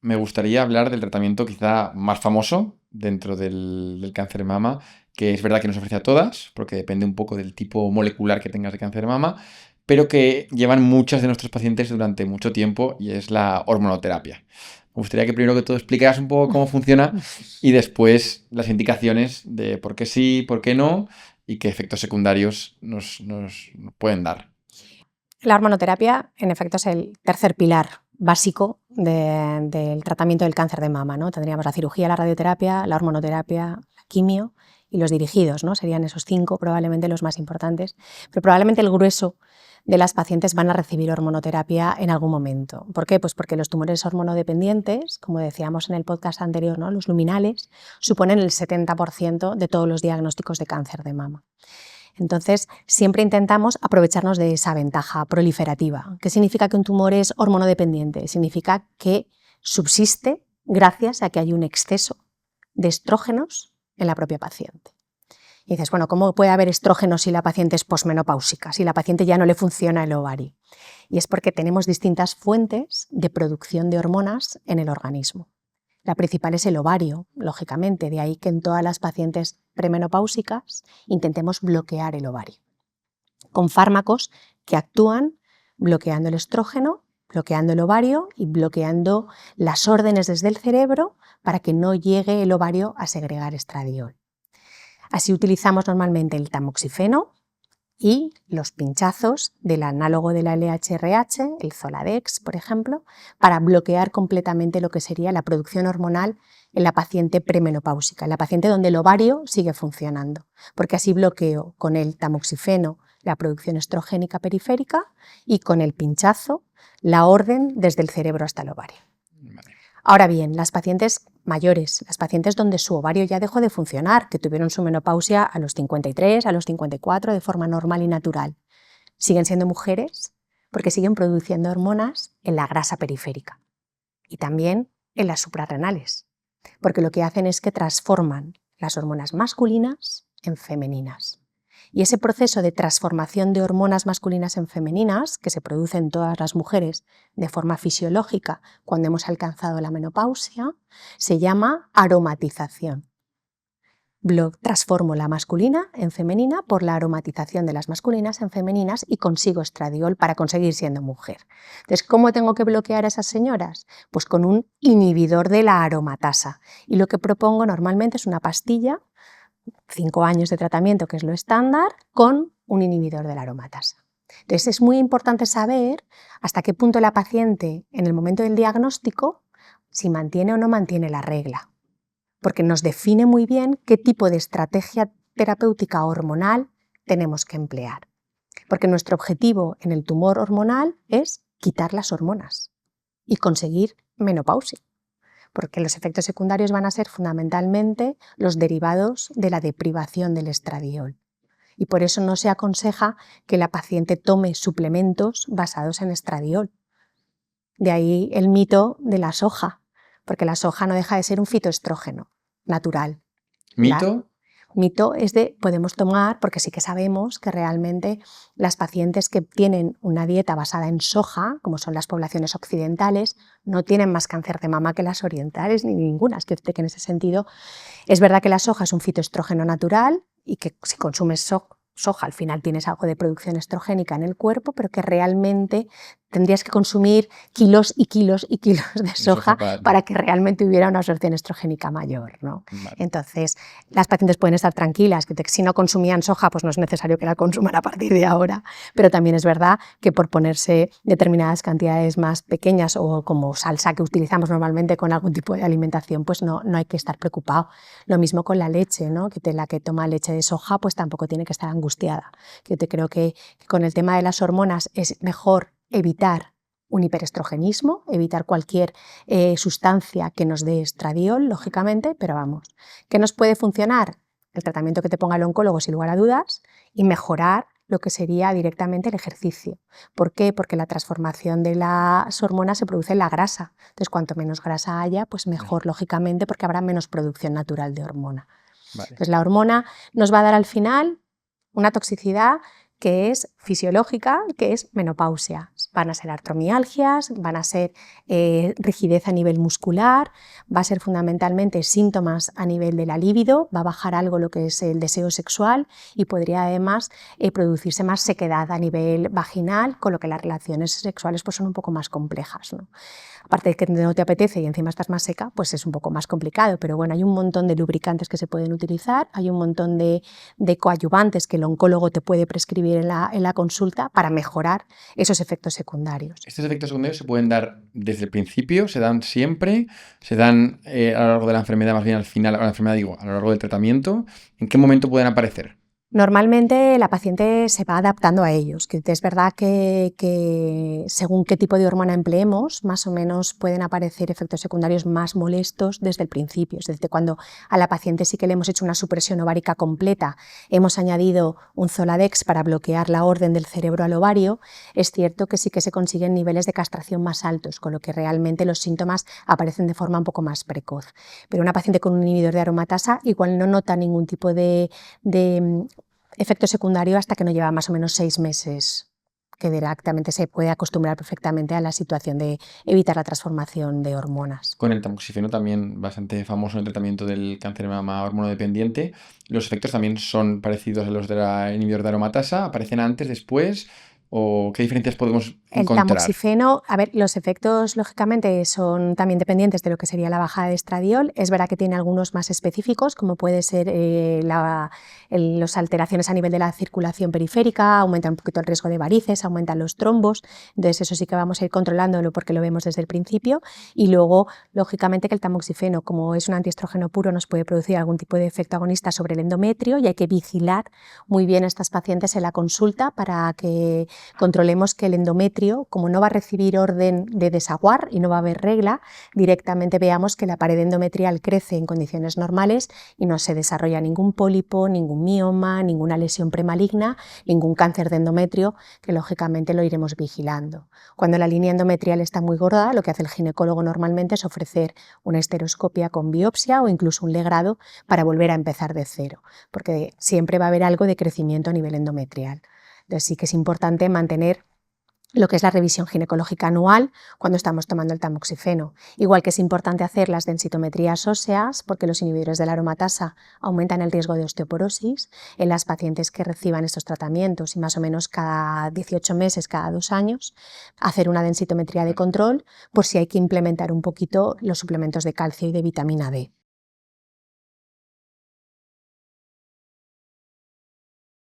me gustaría hablar del tratamiento quizá más famoso dentro del cáncer de mama, que es verdad que no se ofrece a todas, porque depende un poco del tipo molecular que tengas de cáncer de mama, pero que llevan muchas de nuestros pacientes durante mucho tiempo y es la hormonoterapia. Me gustaría que primero que todo explicaras un poco cómo funciona y después las indicaciones de por qué sí, por qué no y qué efectos secundarios nos pueden dar. La hormonoterapia, en efecto, es el tercer pilar básico del tratamiento del cáncer de mama, ¿no? Tendríamos la cirugía, la radioterapia, la hormonoterapia, la quimio y los dirigidos, ¿no? Serían esos 5 probablemente los más importantes, pero probablemente el grueso de las pacientes van a recibir hormonoterapia en algún momento. ¿Por qué? Pues porque los tumores hormonodependientes, como decíamos en el podcast anterior, ¿no? Los luminales, suponen el 70% de todos los diagnósticos de cáncer de mama. Entonces, siempre intentamos aprovecharnos de esa ventaja proliferativa. ¿Qué significa que un tumor es hormonodependiente? Significa que subsiste gracias a que hay un exceso de estrógenos en la propia paciente. Y dices, bueno, ¿cómo puede haber estrógenos si la paciente es posmenopáusica, si la paciente ya no le funciona el ovario? Y es porque tenemos distintas fuentes de producción de hormonas en el organismo. La principal es el ovario, lógicamente, de ahí que en todas las pacientes premenopáusicas intentemos bloquear el ovario, con fármacos que actúan bloqueando el estrógeno, bloqueando el ovario y bloqueando las órdenes desde el cerebro para que no llegue el ovario a segregar estradiol. Así utilizamos normalmente el tamoxifeno y los pinchazos del análogo de la LHRH, el Zoladex, por ejemplo, para bloquear completamente lo que sería la producción hormonal en la paciente premenopáusica, en la paciente donde el ovario sigue funcionando, porque así bloqueo con el tamoxifeno la producción estrogénica periférica y con el pinchazo la orden desde el cerebro hasta el ovario. Vale. Ahora bien, las pacientes mayores, las pacientes donde su ovario ya dejó de funcionar, que tuvieron su menopausia a los 53, a los 54 de forma normal y natural, siguen siendo mujeres porque siguen produciendo hormonas en la grasa periférica y también en las suprarrenales, porque lo que hacen es que transforman las hormonas masculinas en femeninas. Y ese proceso de transformación de hormonas masculinas en femeninas, que se produce en todas las mujeres de forma fisiológica cuando hemos alcanzado la menopausia, se llama aromatización. Transformo la masculina en femenina por la aromatización de las masculinas en femeninas y consigo estradiol para conseguir siendo mujer. Entonces, ¿cómo tengo que bloquear a esas señoras? Pues con un inhibidor de la aromatasa. Y lo que propongo normalmente es una pastilla, 5 años de tratamiento, que es lo estándar, con un inhibidor de la aromatasa. Entonces, es muy importante saber hasta qué punto la paciente, en el momento del diagnóstico, si mantiene o no mantiene la regla, porque nos define muy bien qué tipo de estrategia terapéutica hormonal tenemos que emplear. Porque nuestro objetivo en el tumor hormonal es quitar las hormonas y conseguir menopausia, porque los efectos secundarios van a ser fundamentalmente los derivados de la deprivación del estradiol. Y por eso no se aconseja que la paciente tome suplementos basados en estradiol. De ahí el mito de la soja, porque la soja no deja de ser un fitoestrógeno natural. ¿Mito? Mito es de podemos tomar, porque sí que sabemos que realmente las pacientes que tienen una dieta basada en soja, como son las poblaciones occidentales, no tienen más cáncer de mama que las orientales, ni ninguna. Es que en ese sentido es verdad que la soja es un fitoestrógeno natural y que si consumes soja al final tienes algo de producción estrogénica en el cuerpo, pero que realmente tendrías que consumir kilos y kilos y kilos de soja para que realmente hubiera una absorción estrogénica mayor, ¿no? Vale. Entonces, las pacientes pueden estar tranquilas, que si no consumían soja, pues no es necesario que la consuman a partir de ahora, pero también es verdad que por ponerse determinadas cantidades más pequeñas o como salsa que utilizamos normalmente con algún tipo de alimentación, pues no hay que estar preocupado. Lo mismo con la leche, ¿no? Que la que toma leche de soja, pues tampoco tiene que estar angustiada. Yo creo que con el tema de las hormonas es mejor evitar un hiperestrogenismo, evitar cualquier sustancia que nos dé estradiol, lógicamente, pero vamos, ¿qué nos puede funcionar? El tratamiento que te ponga el oncólogo, sin lugar a dudas, y mejorar lo que sería directamente el ejercicio. ¿Por qué? Porque la transformación de las hormonas se produce en la grasa. Entonces, cuanto menos grasa haya, pues mejor, lógicamente, porque habrá menos producción natural de hormona. Vale. Entonces, la hormona nos va a dar al final una toxicidad que es fisiológica, que es menopausia. Van a ser artromialgias, van a ser rigidez a nivel muscular, va a ser fundamentalmente síntomas a nivel de la libido, va a bajar algo lo que es el deseo sexual y podría además producirse más sequedad a nivel vaginal, con lo que las relaciones sexuales pues, son un poco más complejas, ¿no? Aparte de que no te apetece y encima estás más seca, pues es un poco más complicado, pero bueno, hay un montón de lubricantes que se pueden utilizar, hay un montón de coadyuvantes que el oncólogo te puede prescribir en la consulta para mejorar esos efectos secundarios. ¿Estos efectos secundarios se pueden dar desde el principio? ¿Se dan siempre? ¿Se dan a lo largo de la enfermedad, más bien al final, a lo largo del tratamiento? ¿En qué momento pueden aparecer? Normalmente la paciente se va adaptando a ellos, que es verdad que según qué tipo de hormona empleemos, más o menos pueden aparecer efectos secundarios más molestos desde el principio. Es decir, cuando a la paciente sí que le hemos hecho una supresión ovárica completa, hemos añadido un Zoladex para bloquear la orden del cerebro al ovario, es cierto que sí que se consiguen niveles de castración más altos, con lo que realmente los síntomas aparecen de forma un poco más precoz. Pero una paciente con un inhibidor de aromatasa igual no nota ningún tipo de efecto secundario hasta que no lleva más o menos 6 meses, que directamente se puede acostumbrar perfectamente a la situación de evitar la transformación de hormonas. Con el tamoxifeno, también bastante famoso en el tratamiento del cáncer de mama hormonodependiente, los efectos también son parecidos a los del inhibidor de aromatasa. ¿Aparecen antes, después? ¿O qué diferencias podemos El encontrar? tamoxifeno, a ver, los efectos lógicamente son también dependientes de lo que sería la bajada de estradiol. Es verdad que tiene algunos más específicos, como puede ser las alteraciones a nivel de la circulación periférica, aumenta un poquito el riesgo de varices, aumentan los trombos, entonces eso sí que vamos a ir controlándolo porque lo vemos desde el principio. Y luego, lógicamente, que el tamoxifeno, como es un antiestrógeno puro, nos puede producir algún tipo de efecto agonista sobre el endometrio y hay que vigilar muy bien a estas pacientes en la consulta para que controlemos que el endometrio, como no va a recibir orden de desaguar y no va a haber regla, directamente veamos que la pared endometrial crece en condiciones normales y no se desarrolla ningún pólipo, ningún mioma, ninguna lesión premaligna, ningún cáncer de endometrio, que lógicamente lo iremos vigilando. Cuando la línea endometrial está muy gorda, lo que hace el ginecólogo normalmente es ofrecer una histeroscopia con biopsia o incluso un legrado para volver a empezar de cero, porque siempre va a haber algo de crecimiento a nivel endometrial. Entonces sí que es importante mantener lo que es la revisión ginecológica anual cuando estamos tomando el tamoxifeno. Igual que es importante hacer las densitometrías óseas porque los inhibidores de la aromatasa aumentan el riesgo de osteoporosis en las pacientes que reciban estos tratamientos y más o menos cada 18 meses, cada 2 años, hacer una densitometría de control por si hay que implementar un poquito los suplementos de calcio y de vitamina D.